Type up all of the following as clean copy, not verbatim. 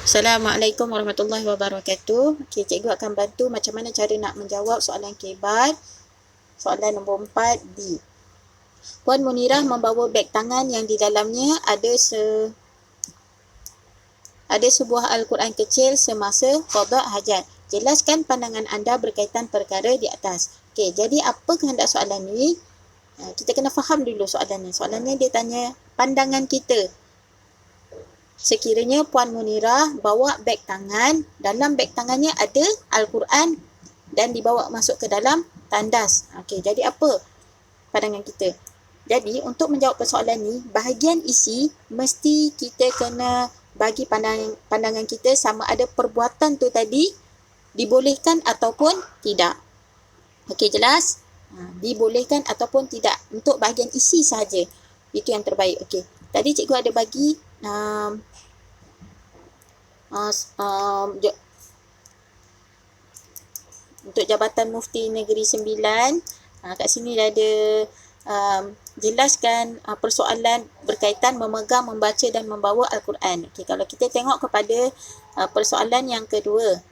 Assalamualaikum warahmatullahi wabarakatuh. Okey, cikgu akan bantu macam mana cara nak menjawab soalan kebat. Soalan nombor 4 D. Puan Munirah membawa beg tangan yang di dalamnya ada sebuah Al-Quran kecil semasa qada hajat. Jelaskan pandangan anda berkaitan perkara di atas. Okey, jadi apa kehendak soalan ni? Kita kena faham dulu soalannya. Soalannya dia tanya pandangan kita. Sekiranya Puan Munirah bawa beg tangan, dalam beg tangannya ada Al-Quran dan dibawa masuk ke dalam tandas. Okey, jadi apa pandangan kita? Jadi, untuk menjawab persoalan ni, bahagian isi mesti kita kena bagi pandangan kita sama ada perbuatan tu tadi dibolehkan ataupun tidak. Okey, jelas? Dibolehkan ataupun tidak. Untuk bahagian isi sahaja. Itu yang terbaik. Okey. Tadi cikgu ada bagi untuk Jabatan Mufti Negeri Sembilan, kat sini dah ada jelaskan persoalan berkaitan memegang, membaca dan membawa Al-Quran. Okay, kalau kita tengok kepada persoalan yang kedua,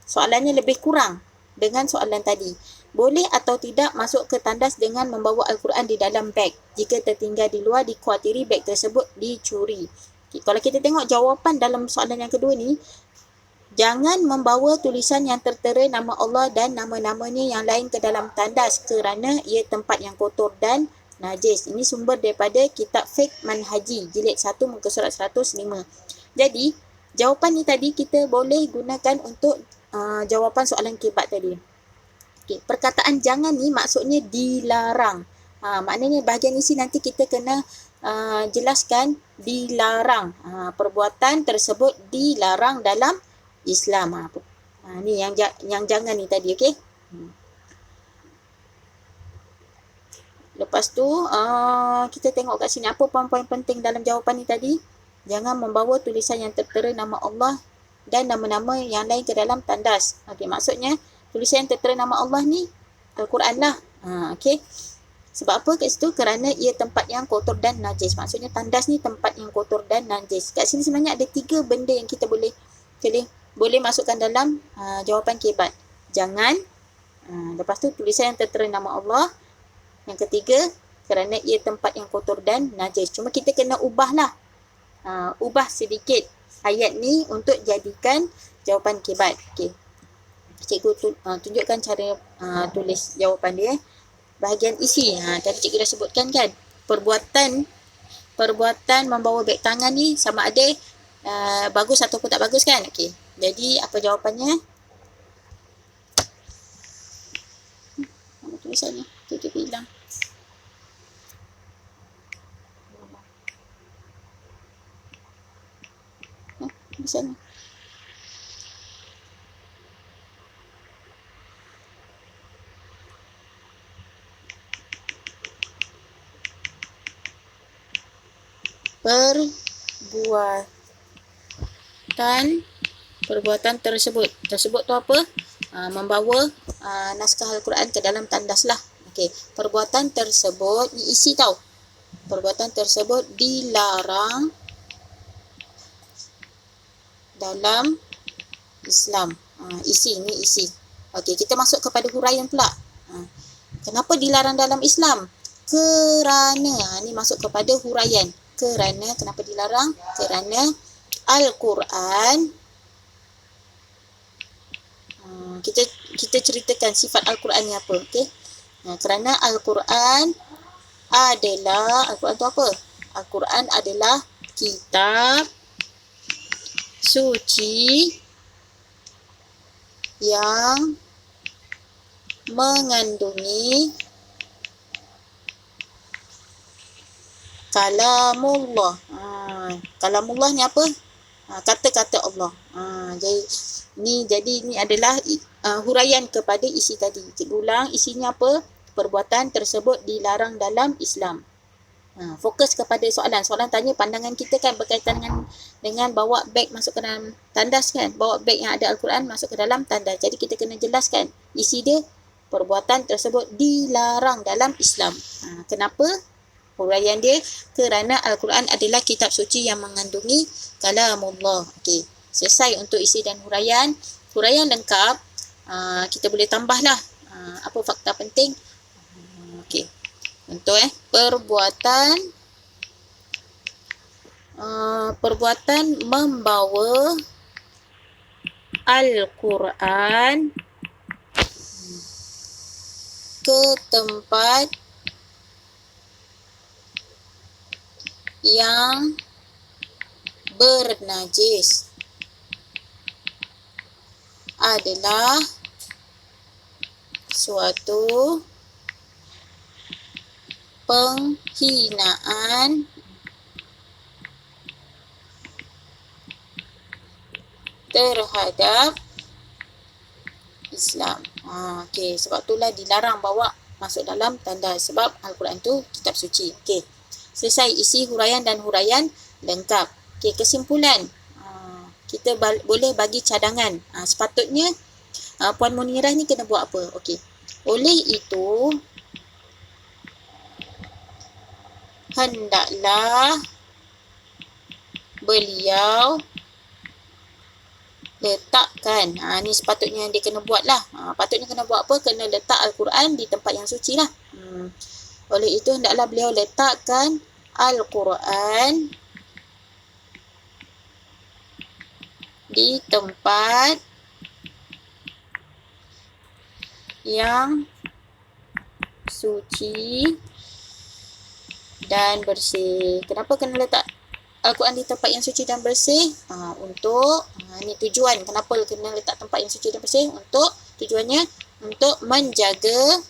soalannya lebih kurang dengan soalan tadi. Boleh atau tidak masuk ke tandas dengan membawa Al-Quran di dalam beg? Jika tertinggal di luar, dikuatiri beg tersebut dicuri. Okay, kalau kita tengok jawapan dalam soalan yang kedua ni, jangan membawa tulisan yang tertera nama Allah dan nama-namanya yang lain ke dalam tandas kerana ia tempat yang kotor dan najis. Ini sumber daripada kitab Fiqh Manhaji, jilid 1 muka surat 105. Jadi, jawapan ni tadi kita boleh gunakan untuk jawapan soalan kebat tadi. Okay, perkataan jangan ni maksudnya dilarang. Maknanya bahagian isi nanti kita kena jelaskan dilarang. Perbuatan tersebut dilarang dalam Islam. Ni yang jangan ni tadi, okey. Lepas tu kita tengok kat sini apa poin-poin penting dalam jawapan ni tadi. Jangan membawa tulisan yang tertera nama Allah dan nama-nama yang lain ke dalam tandas. Okey, maksudnya tulisan yang tertera nama Allah ni Al-Quran lah. Okey. Sebab apa kat situ? Kerana ia tempat yang kotor dan najis. Maksudnya tandas ni tempat yang kotor dan najis. Kat sini sebenarnya ada 3 benda yang kita boleh masukkan dalam jawapan kebat. Jangan, lepas tu tulisan yang tertera nama Allah. Yang ketiga, kerana ia tempat yang kotor dan najis. Cuma kita kena ubahlah. Ubah sedikit ayat ni untuk jadikan jawapan kebat. Okey. Cikgu tunjukkan cara tulis jawapan dia. Bahagian isi. Tadi cikgu dah sebutkan kan. Perbuatan membawa beg tangan ni sama ada bagus ataupun tak bagus kan. Okey. Jadi apa jawapannya? Mana tulisannya? Tutup hilang. Tulisannya. Perbuatan tersebut tu apa? Membawa naskah Al-Quran ke dalam tandas lah. Okey, perbuatan tersebut ni isi tau. Perbuatan tersebut dilarang dalam Islam. Isi ni isi. Okey, kita masuk kepada huraian pula. Kenapa dilarang dalam Islam? Kerana ni masuk kepada huraian. Kenapa dilarang? Kerana Al-Quran, kita ceritakan sifat Al-Quran ni apa, okey? Kerana Al-Quran tu apa? Al-Quran adalah kitab suci yang mengandungi kalamullah. Kalamullah ni apa? Kata-kata Allah. Jadi ni adalah huraian kepada isi tadi. Cikgu ulang, isinya apa? Perbuatan tersebut dilarang dalam Islam. Fokus kepada soalan. Soalan tanya pandangan kita kan berkaitan dengan bawa beg masuk ke dalam tandas kan. Bawa beg yang ada Al-Quran masuk ke dalam tandas. Jadi kita kena jelaskan isi dia. Perbuatan tersebut dilarang dalam Islam. Kenapa? Huraian dia, kerana Al-Quran adalah kitab suci yang mengandungi kalamullah. Okey. selesai untuk isi dan huraian. Huraian lengkap, kita boleh tambahlah apa fakta penting. Okey. Contoh perbuatan membawa Al-Quran ke tempat yang bernajis adalah suatu penghinaan terhadap Islam. Okey, sebab itulah dilarang bawa masuk dalam tandas sebab Al-Quran tu kitab suci. Okey. Selesai isi huraian dan huraian lengkap. Okey, kesimpulan. Kita boleh bagi cadangan. Sepatutnya Puan Munirah ni kena buat apa? Okey. Oleh itu, hendaklah beliau letakkan, ni sepatutnya dia kena buat lah. Patutnya kena buat apa? Kena letak Al-Quran di tempat yang suci lah. Oleh itu hendaklah beliau letakkan Al-Quran di tempat yang suci dan bersih. Kenapa kena letak Al-Quran di tempat yang suci dan bersih? Ni tujuan kenapa kena letak tempat yang suci dan bersih. Tujuannya untuk menjaga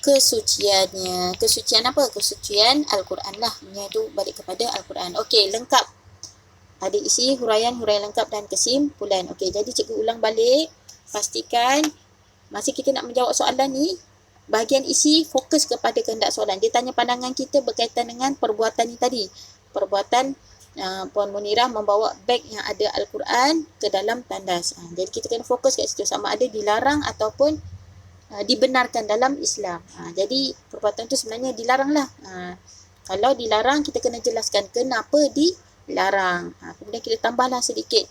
kesuciannya. Kesucian apa? Kesucian Al-Quran lah. Itu balik kepada Al-Quran. Okey, lengkap. Ada isi huraian lengkap dan kesimpulan. Okey, jadi cikgu ulang balik. Pastikan masa kita nak menjawab soalan ni, bahagian isi fokus kepada kehendak soalan. Dia tanya pandangan kita berkaitan dengan perbuatan ni tadi. Perbuatan Puan Munirah membawa beg yang ada Al-Quran ke dalam tandas. Jadi kita kena fokus kat situ, sama ada dilarang ataupun dibenarkan dalam Islam. Jadi perbuatan tu sebenarnya dilarang lah. Kalau dilarang, kita kena jelaskan kenapa dilarang. Kemudian kita tambahlah sedikit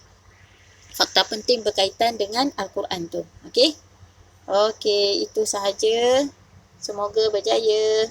fakta penting berkaitan dengan Al-Quran tu. Okey? Okey, itu sahaja. Semoga berjaya.